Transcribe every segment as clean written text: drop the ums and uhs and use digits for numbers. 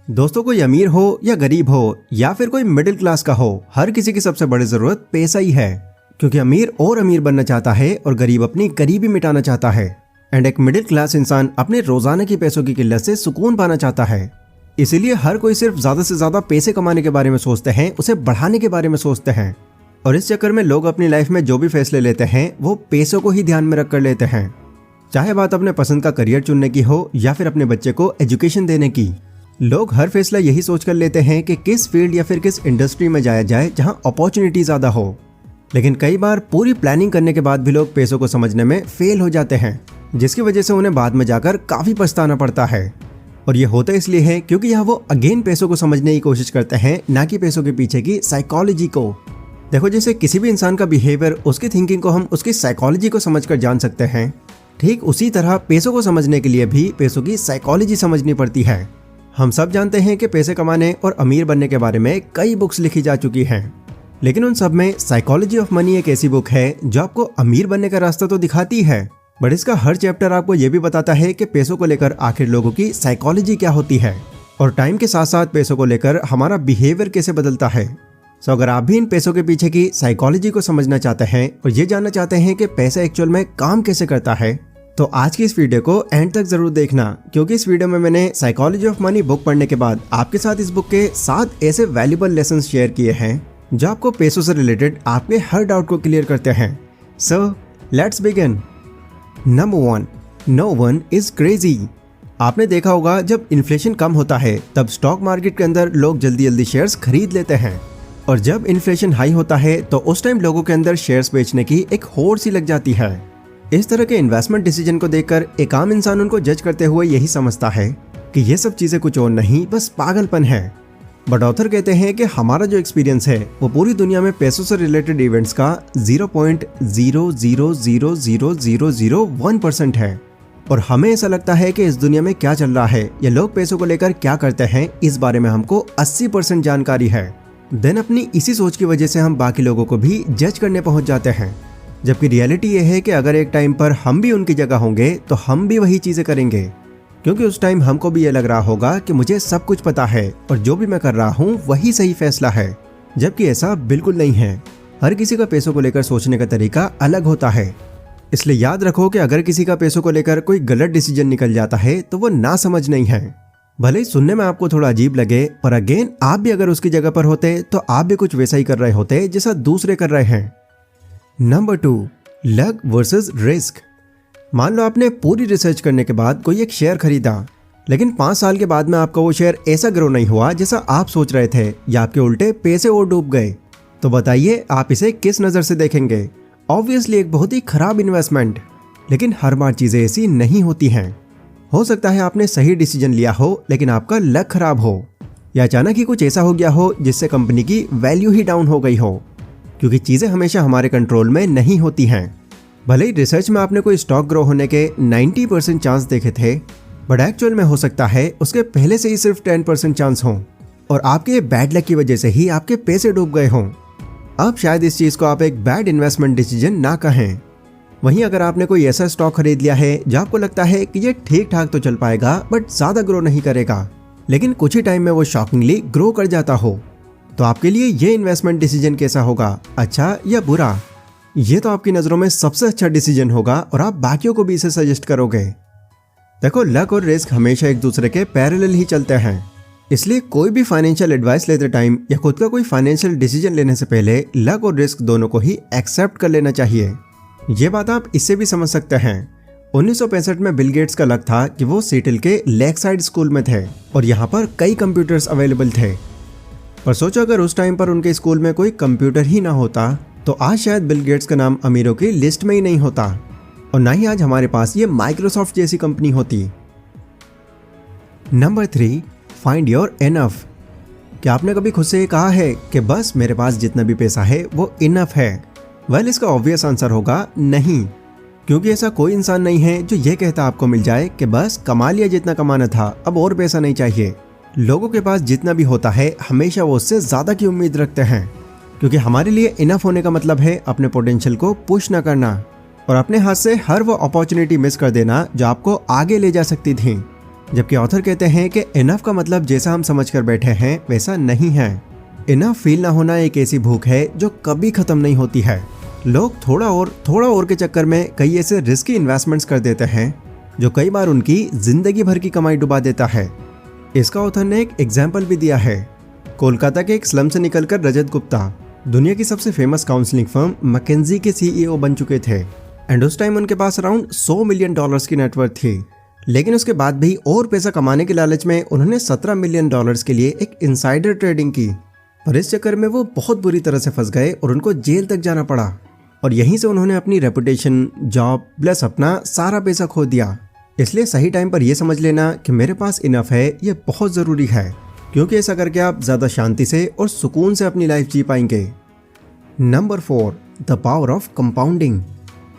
दोस्तों, कोई अमीर हो या गरीब हो या फिर कोई मिडिल क्लास का हो, हर किसी की सबसे बड़ी जरूरत पैसा ही है। क्योंकि अमीर और अमीर बनना चाहता है और गरीब अपनी गरीबी मिटाना चाहता है। एंड एक मिडिल क्लास इंसान अपने रोजाना की पैसों की किल्लत से सुकून पाना चाहता है। इसीलिए हर कोई सिर्फ ज्यादा से ज्यादा पैसे कमाने के बारे में सोचते हैं, उसे बढ़ाने के बारे में सोचते हैं। और इस चक्कर में लोग अपनी लाइफ में जो भी फैसले लेते हैं वो पैसों को ही ध्यान में रख कर लेते हैं। चाहे बात अपने पसंद का करियर चुनने की हो या फिर अपने बच्चे को एजुकेशन देने की। लोग हर फैसला यही सोच कर लेते हैं कि किस फील्ड या फिर किस इंडस्ट्री में जाया जाए जहां अपॉर्चुनिटी ज्यादा हो। लेकिन कई बार पूरी प्लानिंग करने के बाद भी लोग पैसों को समझने में फेल हो जाते हैं, जिसकी वजह से उन्हें बाद में जाकर काफी पछताना पड़ता है। और ये होता इसलिए है क्योंकि यहाँ वो अगेन पैसों को समझने की कोशिश करते हैं, ना कि पैसों के पीछे की साइकोलॉजी को। देखो, जैसे किसी भी इंसान का बिहेवियर, उसकी थिंकिंग को हम उसकी साइकोलॉजी को समझकर जान सकते हैं, ठीक उसी तरह पैसों को समझने के लिए भी पैसों की साइकोलॉजी समझनी पड़ती है। हम सब जानते हैं कि पैसे कमाने और अमीर बनने के बारे में कई बुक्स लिखी जा चुकी हैं, लेकिन उन सब में साइकोलॉजी ऑफ मनी एक ऐसी बुक है जो आपको अमीर बनने का रास्ता तो दिखाती है, बट इसका हर चैप्टर आपको ये भी बताता है कि पैसों को लेकर आखिर लोगों की साइकोलॉजी क्या होती है और टाइम के साथ साथ पैसों को लेकर हमारा बिहेवियर कैसे बदलता है। सो अगर आप भी इन पैसों के पीछे की साइकोलॉजी को समझना चाहते हैं और ये जानना चाहते हैं कि पैसा एक्चुअल में काम कैसे करता है, तो आज की इस वीडियो को एंड तक जरूर देखना, क्योंकि इस वीडियो में मैंने साइकोलॉजी ऑफ मनी बुक पढ़ने के बाद आपके साथ इस बुक के 7 ऐसे वैल्यूएबल लेसन शेयर किए हैं जो आपको पैसों से रिलेटेड आपके हर डाउट को क्लियर करते हैं। So let's begin. Number 1, no one is crazy. आपने देखा होगा जब इन्फ्लेशन कम होता है तब स्टॉक मार्केट के अंदर लोग जल्दी जल्दी शेयर्स खरीद लेते हैं, और जब इन्फ्लेशन हाई होता है तो उस टाइम लोगों के अंदर शेयर्स बेचने की एक होड़ सी लग जाती है। इस तरह के इन्वेस्टमेंट डिसीजन को देखकर एक आम इंसान उनको जज करते हुए यही समझता है कि ये सब चीजें कुछ और नहीं, बस पागलपन है। बट ऑथर कहते हैं कि हमारा जो एक्सपीरियंस है वो पूरी दुनिया में पैसों से रिलेटेड इवेंट्स का 0.0000001% है, और हमें ऐसा लगता है कि इस दुनिया में क्या चल रहा है या लोग पैसों को लेकर क्या करते हैं, इस बारे में हमको 80% जानकारी है। देन अपनी इसी सोच की वजह से हम बाकी लोगों को भी जज करने पहुंच जाते हैं, जबकि रियलिटी ये है कि अगर एक टाइम पर हम भी उनकी जगह होंगे तो हम भी वही चीजें करेंगे, क्योंकि उस टाइम हमको भी ये लग रहा होगा कि मुझे सब कुछ पता है और जो भी मैं कर रहा हूँ वही सही फैसला है, जबकि ऐसा बिल्कुल नहीं है। हर किसी का पैसों को लेकर सोचने का तरीका अलग होता है, इसलिए याद रखो कि अगर किसी का पैसों को लेकर कोई गलत डिसीजन निकल जाता है तो वो ना समझ नहीं है। भले ही सुनने में आपको थोड़ा अजीब लगे, पर अगेन आप भी अगर उसकी जगह पर होते तो आप भी कुछ वैसा ही कर रहे होते जैसा दूसरे कर रहे हैं। Number 2, luck versus risk. मान लो आपने पूरी रिसर्च करने के बाद कोई एक शेयर खरीदा, लेकिन 5 साल के बाद में आपका वो शेयर ऐसा ग्रो नहीं हुआ जैसा आप सोच रहे थे, या आपके उल्टे पैसे और डूब गए, तो बताइए आप इसे किस नज़र से देखेंगे? ऑब्वियसली एक बहुत ही खराब इन्वेस्टमेंट। लेकिन हर बार चीज़ें ऐसी नहीं होती हैं। हो सकता है आपने सही डिसीजन लिया हो लेकिन आपका लक खराब हो, या अचानक ही कुछ ऐसा हो गया हो जिससे कंपनी की वैल्यू ही डाउन हो गई हो, क्योंकि चीज़ें हमेशा हमारे कंट्रोल में नहीं होती हैं। भले ही रिसर्च में आपने कोई स्टॉक ग्रो होने के 90% चांस देखे थे, बट एक्चुअल में हो सकता है उसके पहले से ही सिर्फ 10% चांस हों, और आपके बैड लक की वजह से ही आपके पैसे डूब गए हों। अब शायद इस चीज़ को आप एक बैड इन्वेस्टमेंट डिसीजन ना कहें। वहीं अगर आपने कोई ऐसा स्टॉक खरीद लिया है जो आपको लगता है कि ये ठीक ठाक तो चल पाएगा बट ज़्यादा ग्रो नहीं करेगा, लेकिन कुछ ही टाइम में वो शॉकिंगली ग्रो कर जाता हो, तो आपके लिए ये इन्वेस्टमेंट डिसीजन कैसा होगा, अच्छा या बुरा? ये तो आपकी नज़रों में सबसे अच्छा डिसीजन होगा और आप बाकियों को भी इसे सजेस्ट करोगे। देखो, लक और रिस्क हमेशा एक दूसरे के पैरेलल ही चलते हैं, इसलिए कोई भी फाइनेंशियल एडवाइस लेते टाइम या खुद का कोई फाइनेंशियल डिसीजन लेने से पहले लक और रिस्क दोनों को ही एक्सेप्ट कर लेना चाहिए। ये बात आप इससे भी समझ सकते हैं। 1965 में बिल गेट्स का लक था कि वो सीटल के लेक साइड स्कूल में थे और यहाँ पर कई कंप्यूटर्स अवेलेबल थे। पर सोचो अगर उस टाइम पर उनके स्कूल में कोई कंप्यूटर ही ना होता तो आज शायद बिल गेट्स का नाम अमीरों की लिस्ट में ही नहीं होता, और ना ही आज हमारे पास ये माइक्रोसॉफ्ट जैसी कंपनी होती। Number 3, find your enough. क्या आपने कभी खुद से ये कहा है कि बस मेरे पास जितना भी पैसा है वो इनफ है? वेल, इसका ऑब्वियस आंसर होगा नहीं, क्योंकि ऐसा कोई इंसान नहीं है जो ये कहता आपको मिल जाए कि बस कमा लिया जितना कमाना था, अब और पैसा नहीं चाहिए। लोगों के पास जितना भी होता है हमेशा वो उससे ज़्यादा की उम्मीद रखते हैं, क्योंकि हमारे लिए इनफ होने का मतलब है अपने पोटेंशियल को पुश ना करना और अपने हाथ से हर वो अपॉर्चुनिटी मिस कर देना जो आपको आगे ले जा सकती थी। जबकि ऑथर कहते हैं कि इनफ का मतलब जैसा हम समझ कर बैठे हैं वैसा नहीं है। इनफ फील ना होना एक ऐसी भूख है जो कभी खत्म नहीं होती है। लोग थोड़ा और के चक्कर में कई ऐसे रिस्की इन्वेस्टमेंट्स कर देते हैं जो कई बार उनकी जिंदगी भर की कमाई डुबा देता है। इसका ऑथर ने एक एग्जाम्पल भी दिया है। कोलकाता के एक स्लम से निकलकर रजत गुप्ता दुनिया की सबसे फेमस काउंसलिंग फर्म मैकेंजी के CEO बन चुके थे एंड उस टाइम उनके पास अराउंड $100 मिलियन की नेटवर्थ थी। लेकिन उसके बाद भी और पैसा कमाने के लालच में उन्होंने $17 मिलियन के लिए एक इनसाइडर ट्रेडिंग की, और इस चक्कर में वो बहुत बुरी तरह से फंस गए और उनको जेल तक जाना पड़ा। और यहीं से उन्होंने अपनी रेपुटेशन, जॉब प्लस अपना सारा पैसा खो दिया। इसलिए सही टाइम पर यह समझ लेना कि मेरे पास इनफ है ये बहुत ज़रूरी है, क्योंकि ऐसा करके आप ज़्यादा शांति से और सुकून से अपनी लाइफ जी पाएंगे। Number 4, the power of compounding.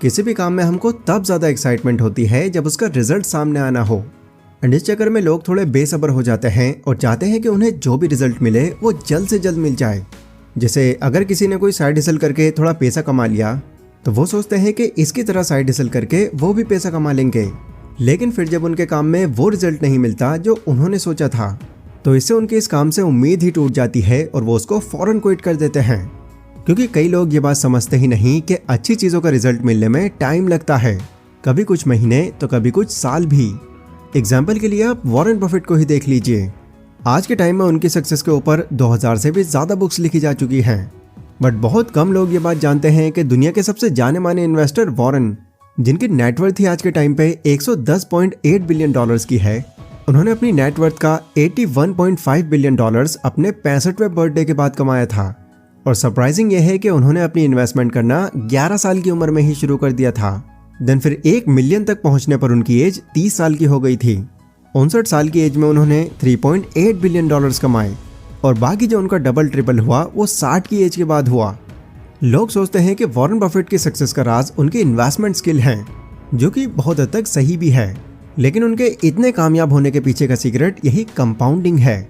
किसी भी काम में हमको तब ज़्यादा एक्साइटमेंट होती है जब उसका रिजल्ट सामने आना हो, एंड इस चक्कर में लोग थोड़े बेसब्र हो जाते हैं और चाहते हैं कि उन्हें जो भी रिजल्ट मिले वो जल्द से जल्द मिल जाए। जैसे अगर किसी ने कोई साइड हसल करके थोड़ा पैसा कमा लिया तो वो सोचते हैं कि इसकी तरह साइड हसल करके वो भी पैसा कमा लेंगे, लेकिन फिर जब उनके काम में वो रिजल्ट नहीं मिलता जो उन्होंने सोचा था तो इससे उनके इस काम से उम्मीद ही टूट जाती है और वो उसको फौरन क्विट कर देते हैं। क्योंकि कई लोग ये बात समझते ही नहीं कि अच्छी चीज़ों का रिजल्ट मिलने में टाइम लगता है, कभी कुछ महीने तो कभी कुछ साल भी। एग्जाम्पल के लिए आप वॉरेन बफेट को ही देख लीजिए। आज के टाइम में उनकी सक्सेस के ऊपर 2000 से भी ज़्यादा बुक्स लिखी जा चुकी हैं, बट बहुत कम लोग ये बात जानते हैं कि दुनिया के सबसे जाने माने इन्वेस्टर वॉरेन, जिनकी नेटवर्थ ही आज के टाइम पे $110.8 बिलियन की है, उन्होंने अपनी नेटवर्थ का $81.5 बिलियन अपने 65वें बर्थडे के बाद कमाया था। और सरप्राइजिंग यह है कि उन्होंने अपनी इन्वेस्टमेंट करना 11 साल की उम्र में ही शुरू कर दिया था। देन फिर 1 मिलियन तक पहुंचने पर उनकी एज 30 साल की हो गई थी। 59 साल की एज में उन्होंने $3.8 बिलियन कमाए, और बाकी जो उनका डबल ट्रिपल हुआ वो 60 की एज के बाद हुआ। लोग सोचते हैं कि वॉरेन बफेट की सक्सेस का राज उनकी इन्वेस्टमेंट स्किल है, जो कि बहुत हद तक सही भी है, लेकिन उनके इतने कामयाब होने के पीछे का सीक्रेट यही कंपाउंडिंग है।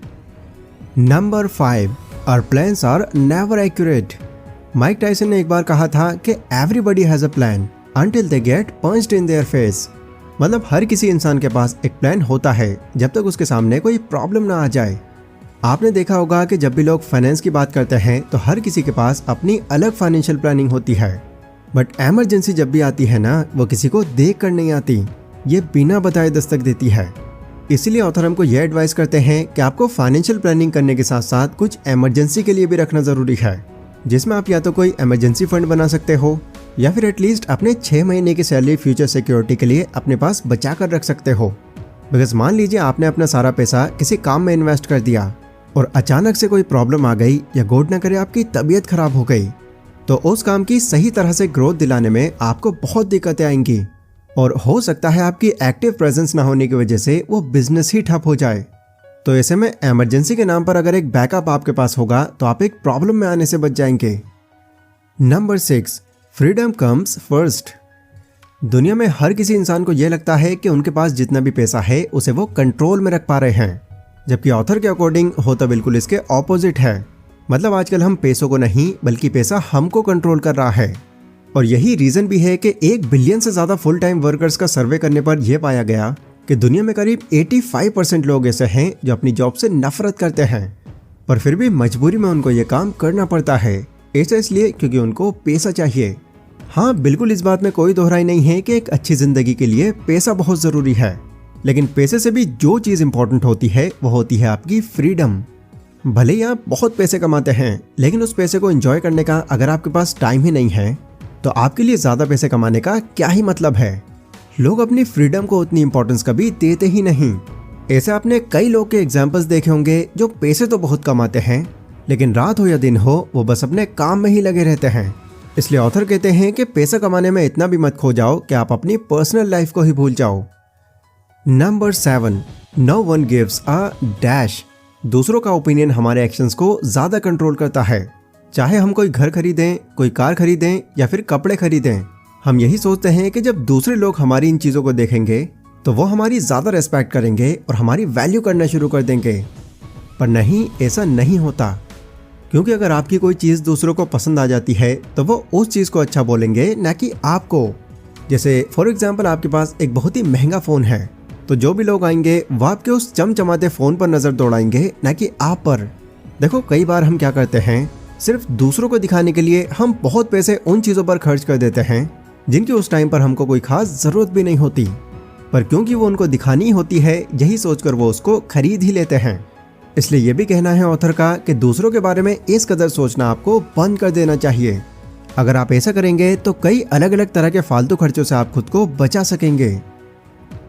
Number 5, our plans are never accurate. Mike Tyson ने एक बार कहा था कि everybody has a plan until they get punched in their face. मतलब हर किसी इंसान के पास एक प्लान होता है जब तक उसके सामने कोई प्रॉब्लम ना आ जाए। आपने देखा होगा कि जब भी लोग फाइनेंस की बात करते हैं तो हर किसी के पास अपनी अलग फाइनेंशियल प्लानिंग होती है, बट इमरजेंसी जब भी आती है ना, वो किसी को देख कर नहीं आती, ये बिना बताए दस्तक देती है। इसीलिए ऑथर हमको ये एडवाइस करते हैं कि आपको फाइनेंशियल प्लानिंग करने के साथ साथ कुछ इमरजेंसी के लिए भी रखना ज़रूरी है, जिसमें आप या तो कोई इमरजेंसी फंड बना सकते हो या फिर एटलीस्ट अपने 6 महीने की सैलरी फ्यूचर सिक्योरिटी के लिए अपने पास बचा कर रख सकते हो। बिकॉज मान लीजिए आपने अपना सारा पैसा किसी काम में इन्वेस्ट कर दिया और अचानक से कोई प्रॉब्लम आ गई या गॉड न करे आपकी तबीयत खराब हो गई, तो उस काम की सही तरह से ग्रोथ दिलाने में आपको बहुत दिक्कतें आएंगी, और हो सकता है आपकी एक्टिव प्रेजेंस ना होने की वजह से वो बिजनेस ही ठप हो जाए। तो ऐसे में इमरजेंसी के नाम पर अगर एक बैकअप आपके पास होगा तो आप एक प्रॉब्लम में आने से बच जाएंगे। Number 6, freedom comes first. दुनिया में हर किसी इंसान को यह लगता है कि उनके पास जितना भी पैसा है उसे वो कंट्रोल में रख पा रहे हैं, जबकि ऑथर के अकॉर्डिंग होता बिल्कुल इसके ऑपोजिट है। मतलब आजकल हम पैसों को नहीं बल्कि पैसा हमको कंट्रोल कर रहा है। और यही रीजन भी है कि 1 बिलियन से ज्यादा फुल टाइम वर्कर्स का सर्वे करने पर यह पाया गया कि दुनिया में करीब 85% लोग ऐसे हैं जो अपनी जॉब से नफरत करते हैं, पर फिर भी मजबूरी में उनको ये काम करना पड़ता है। ऐसा इसलिए क्योंकि उनको पैसा चाहिए। हाँ, बिल्कुल इस बात में कोई दोहराई नहीं है कि एक अच्छी जिंदगी के लिए पैसा बहुत जरूरी है, लेकिन पैसे से भी जो चीज इंपॉर्टेंट होती है वो होती है आपकी फ्रीडम। भले ही आप बहुत पैसे कमाते हैं, लेकिन उस पैसे को एंजॉय करने का अगर आपके पास टाइम ही नहीं है तो आपके लिए ज्यादा पैसे कमाने का क्या ही मतलब है। लोग अपनी फ्रीडम को उतनी इंपॉर्टेंस कभी देते ही नहीं। ऐसे आपने कई लोग के एग्जाम्पल्स देखे होंगे जो पैसे तो बहुत कमाते हैं, लेकिन रात हो या दिन हो वो बस अपने काम में ही लगे रहते हैं। इसलिए ऑथर कहते हैं कि पैसा कमाने में इतना भी मत खो जाओ कि आप अपनी पर्सनल लाइफ को ही भूल जाओ। Number 7, no one gives a dash. दूसरों का ओपिनियन हमारे एक्शंस को ज्यादा कंट्रोल करता है। चाहे हम कोई घर खरीदें, कोई कार खरीदें या फिर कपड़े खरीदें, हम यही सोचते हैं कि जब दूसरे लोग हमारी इन चीज़ों को देखेंगे तो वो हमारी ज़्यादा रेस्पेक्ट करेंगे और हमारी वैल्यू करना शुरू कर देंगे। पर नहीं, ऐसा नहीं होता, क्योंकि अगर आपकी कोई चीज़ दूसरों को पसंद आ जाती है तो वो उस चीज़ को अच्छा बोलेंगे, ना कि आपको। जैसे फॉर एग्जाम्पल आपके पास एक बहुत ही महंगा फ़ोन है तो जो भी लोग आएंगे वो आपके उस चमचमाते फोन पर नजर दौड़ाएंगे, ना कि आप पर। देखो कई बार हम क्या करते हैं, सिर्फ दूसरों को दिखाने के लिए हम बहुत पैसे उन चीजों पर खर्च कर देते हैं जिनकी उस टाइम पर हमको कोई खास जरूरत भी नहीं होती, पर क्योंकि वो उनको दिखानी होती है यही सोचकर वो उसको खरीद ही लेते हैं। इसलिए ये भी कहना है ऑथर का कि दूसरों के बारे में इस कदर सोचना आपको बंद कर देना चाहिए। अगर आप ऐसा करेंगे तो कई अलग अलग तरह के फालतू खर्चों से आप खुद को बचा सकेंगे।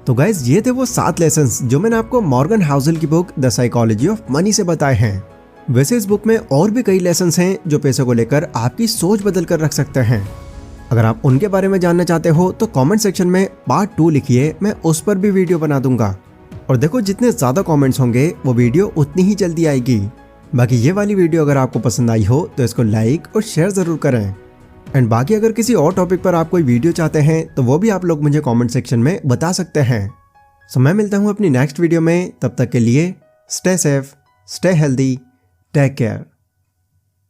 तो गाइज ये थे वो 7 लेसन्स जो मैंने आपको मॉर्गन हाउसेल की book the psychology of money से बताए हैं। वैसे इस बुक में और भी कई लेसन्स हैं जो पैसों को लेकर आपकी सोच बदल कर रख सकते हैं। अगर आप उनके बारे में जानना चाहते हो तो कमेंट सेक्शन में पार्ट 2 लिखिए, मैं उस पर भी वीडियो बना दूंगा। और देखो जितने ज्यादा कमेंट्स होंगे वो वीडियो उतनी ही जल्दी आएगी। बाकी ये वाली वीडियो अगर आपको पसंद आई हो तो इसको लाइक और शेयर जरूर करें। एंड बाकी अगर किसी और टॉपिक पर आप कोई वीडियो चाहते हैं तो वो भी आप लोग मुझे कमेंट सेक्शन में बता सकते हैं। सो मैं मिलता हूँ अपनी नेक्स्ट वीडियो में, तब तक के लिए stay safe, stay healthy, take care.